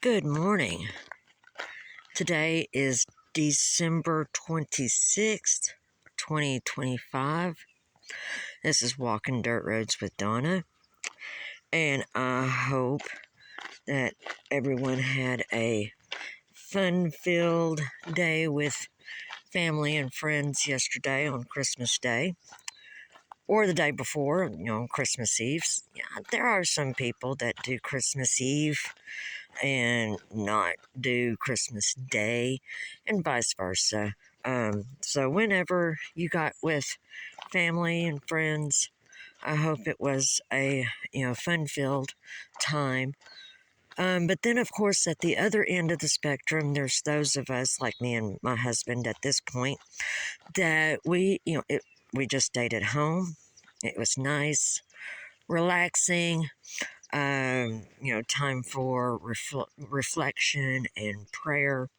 Good morning. Today is December 26th, 2025. This is Walking Dirt Roads with Donna, and I hope that everyone had a fun-filled day with family and friends yesterday on Christmas Day, or the day before, Christmas Eve. Yeah, there are some people that do Christmas Eve and not do Christmas Day, and vice versa. So whenever you got with family and friends, I hope it was a fun-filled time. But then, of course, at the other end of the spectrum, there's those of us like me and my husband at this point that we just stayed at home. It was nice, relaxing. Time for reflection and prayer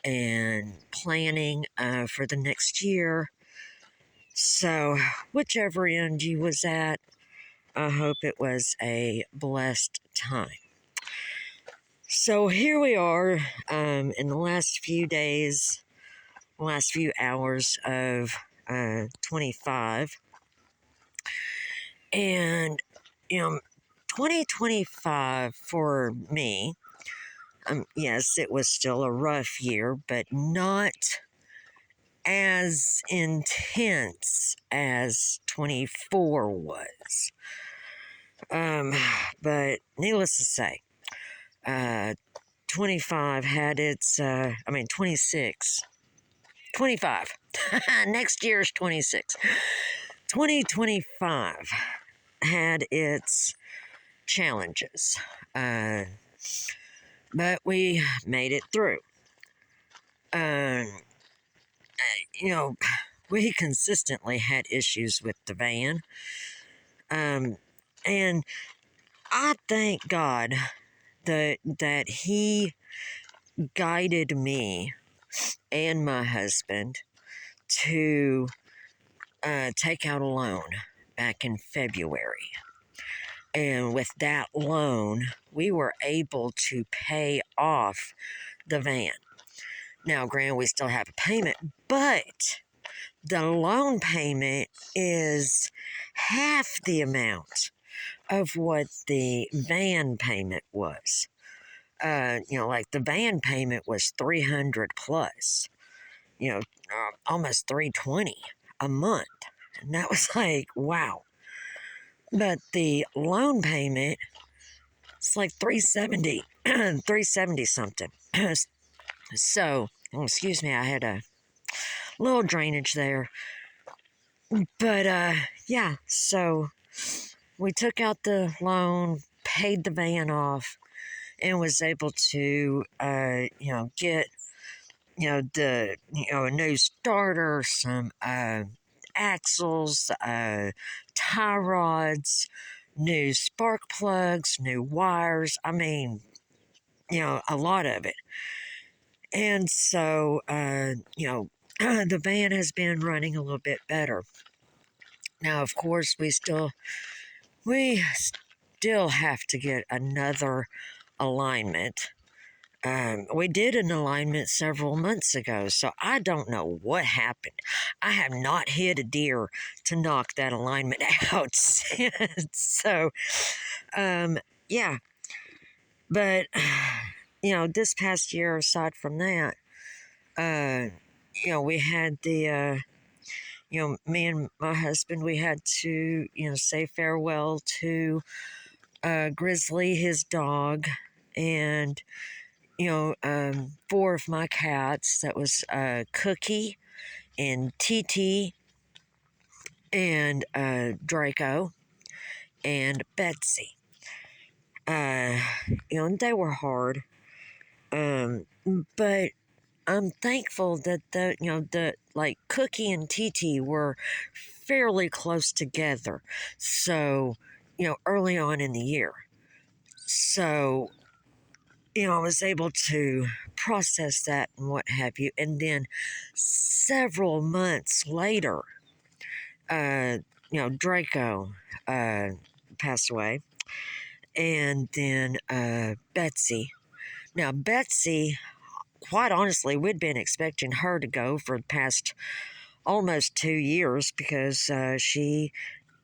and planning for the next year. So, whichever end you was at, I hope it was a blessed time. So here we are in the last few days, last few hours of 25, and 2025 for me. Yes, it was still a rough year, but not as intense as 24 was. But needless to say, 25 had its, 26, 25. Next year's 26. 2025 had its challenges, but we made it through. We consistently had issues with the van. And I thank God that He guided me and my husband to take out a loan back in February. And with that loan, we were able to pay off the van. Now, granted, we still have a payment, but the loan payment is half the amount of what the van payment was. Like the van payment was 300 plus, almost 320 a month. And that was like, wow. But the loan payment, it's like 370, 370 something. So, excuse me, I had a little drainage there. But, yeah, so we took out the loan, paid the van off, and was able to, get, a new starter, some, axles, tie rods, new spark plugs, new wires. I mean, a lot of it. And so, the van has been running a little bit better. Now, of course, we still have to get another alignment. We did an alignment several months ago, so I don't know what happened. I have not hit a deer to knock that alignment out since. So, yeah. But, this past year, aside from that, we had the, me and my husband, we had to, say farewell to Grizzly, his dog, and, four of my cats. That was Cookie and TT and Draco and Betsy. And they were hard. But I'm thankful that the Cookie and TT were fairly close together. So, early on in the year. So, I was able to process that and what have you. And then several months later, Draco passed away. And then Betsy Now, Betsy, quite honestly, we'd been expecting her to go for the past almost 2 years because she,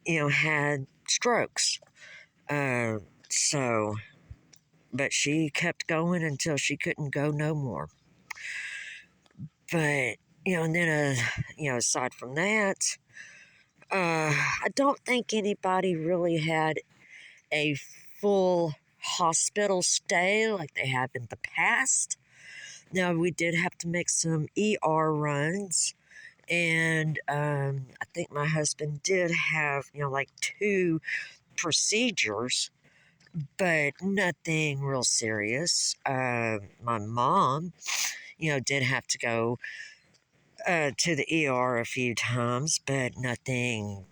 had strokes. Uh, so, but she kept going until she couldn't go no more. But, and then, aside from that, I don't think anybody really had a full hospital stay like they have in the past. Now, we did have to make some ER runs, and I think my husband did have, like 2 procedures, but nothing real serious. My mom, did have to go to the ER a few times, but nothing,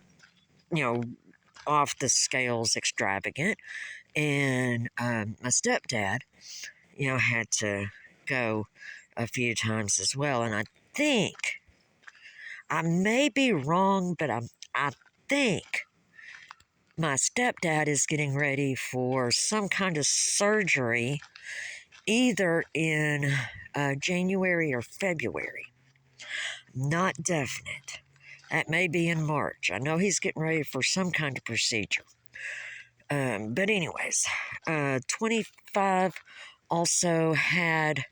off the scales extravagant. And my stepdad, had to go a few times as well. And I think, I may be wrong, but I think my stepdad is getting ready for some kind of surgery either in January or February. Not definite. That may be in March. I know he's getting ready for some kind of procedure. But anyways, 25 also had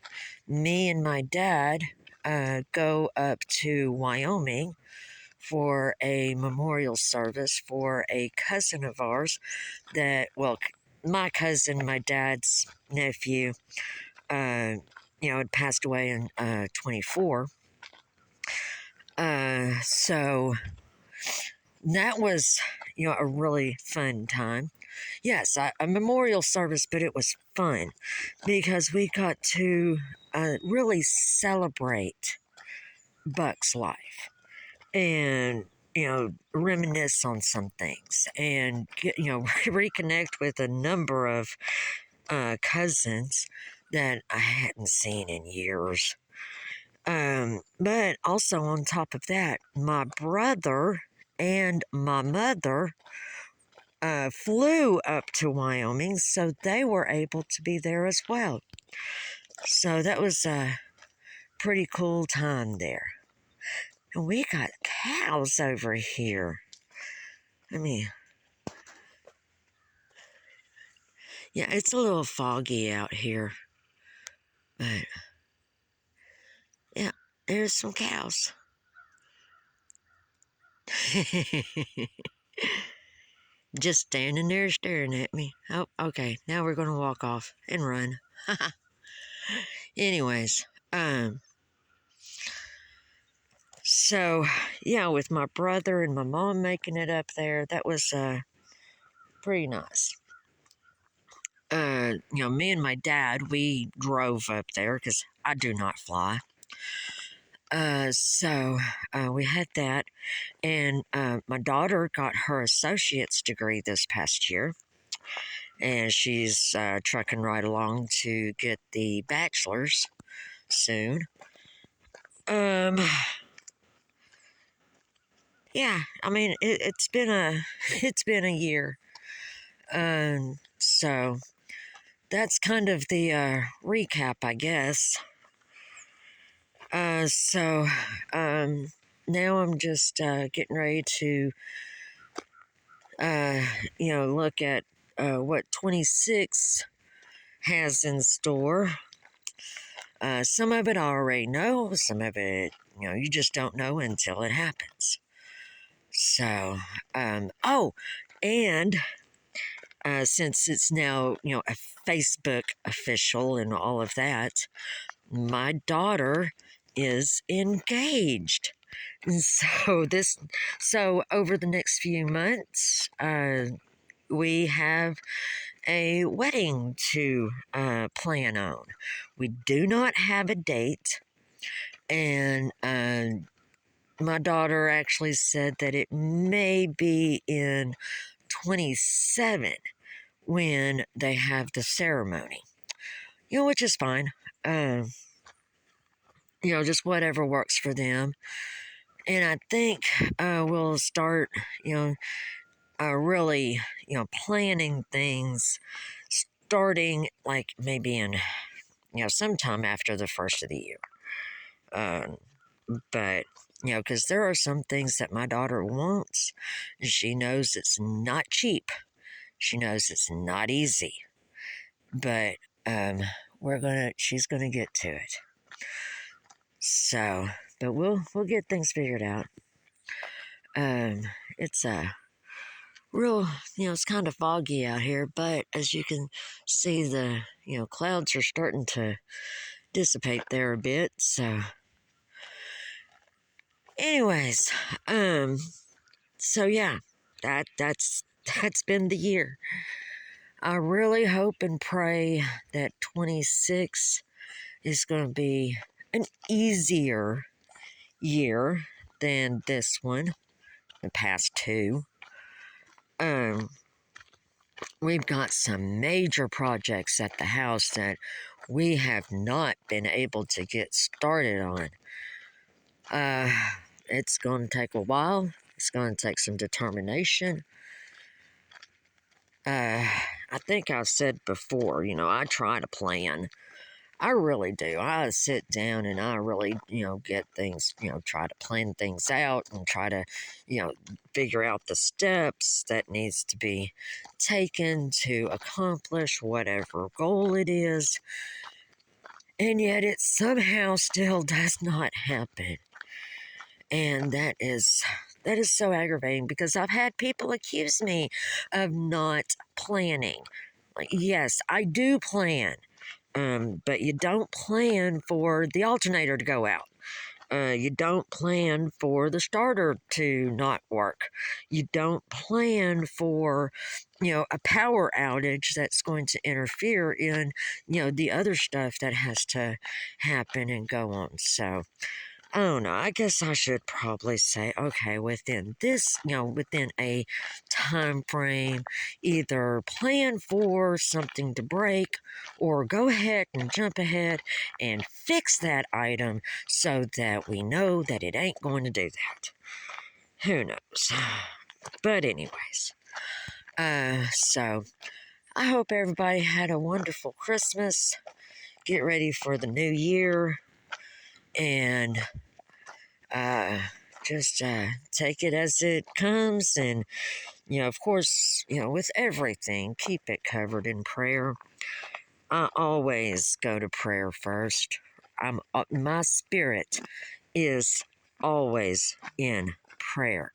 me and my dad go up to Wyoming for a memorial service for a cousin of ours my cousin, my dad's nephew, had passed away in 24. So that was, a really fun time. Yes, a memorial service, but it was fun because we got to really celebrate Buck's life and, reminisce on some things and, reconnect with a number of cousins that I hadn't seen in years. But also on top of that, my brother and my mother flew up to Wyoming, so they were able to be there as well. So that was a pretty cool time there. And we got cows over here. I mean, yeah, it's a little foggy out here. But, yeah, there's some cows. Just standing there staring at me. Oh, okay, now we're going to walk off and run. Anyways, so, yeah, with my brother and my mom making it up there, that was pretty nice. Me and my dad, we drove up there because I do not fly. So we had that, and my daughter got her associate's degree this past year, and she's trucking right along to get the bachelor's soon. Yeah, I mean it's been a year, so that's kind of the recap, I guess. So now I'm just getting ready to look at what 26 has in store. Some of it I already know, some of it, you just don't know until it happens. So, and since it's now, a Facebook official and all of that, my daughter is engaged. And so over the next few months, we have a wedding to plan on. We do not have a date, and my daughter actually said that it may be in 27 when they have the ceremony, which is fine. Just whatever works for them. And I think we'll start, really, planning things starting like maybe in sometime after the first of the year. But, because there are some things that my daughter wants. She knows it's not cheap. She knows it's not easy. But she's gonna get to it. So, but we'll get things figured out. It's a real, it's kind of foggy out here, but as you can see, the clouds are starting to dissipate there a bit. So, anyways, so yeah, that's been the year. I really hope and pray that 26 is going to be an easier year than this one, the past two. We've got some major projects at the house that we have not been able to get started on. It's going to take a while. It's going to take some determination. I think I've said before, I try to plan. I really do. I sit down and I really, get things, try to plan things out and try to, figure out the steps that needs to be taken to accomplish whatever goal it is. And yet it somehow still does not happen. And that is so aggravating because I've had people accuse me of not planning. Like, yes, I do plan. But you don't plan for the alternator to go out. You don't plan for the starter to not work. You don't plan for, a power outage that's going to interfere in, the other stuff that has to happen and go on. So, I don't know. I guess I should probably say, okay, within this, within a time frame, either plan for something to break or go ahead and jump ahead and fix that item so that we know that it ain't going to do that. Who knows? But anyways, so I hope everybody had a wonderful Christmas. Get ready for the new year and just take it as it comes. And, of course, with everything, keep it covered in prayer. I always go to prayer first. My spirit is always in prayer.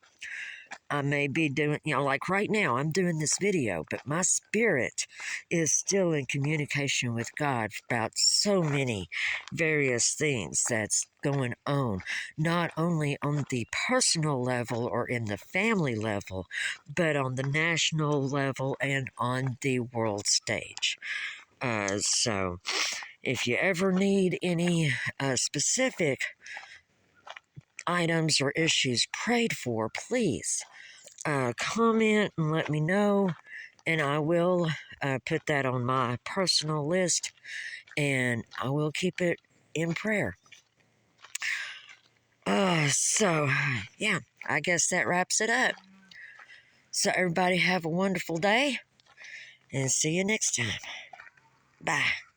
I may be doing, like right now, I'm doing this video, but my spirit is still in communication with God about so many various things that's going on, not only on the personal level or in the family level, but on the national level and on the world stage. So, if you ever need any specific items or issues prayed for, please comment and let me know, and I will put that on my personal list, and I will keep it in prayer. So, yeah, I guess that wraps it up. So, everybody have a wonderful day, and see you next time. Bye.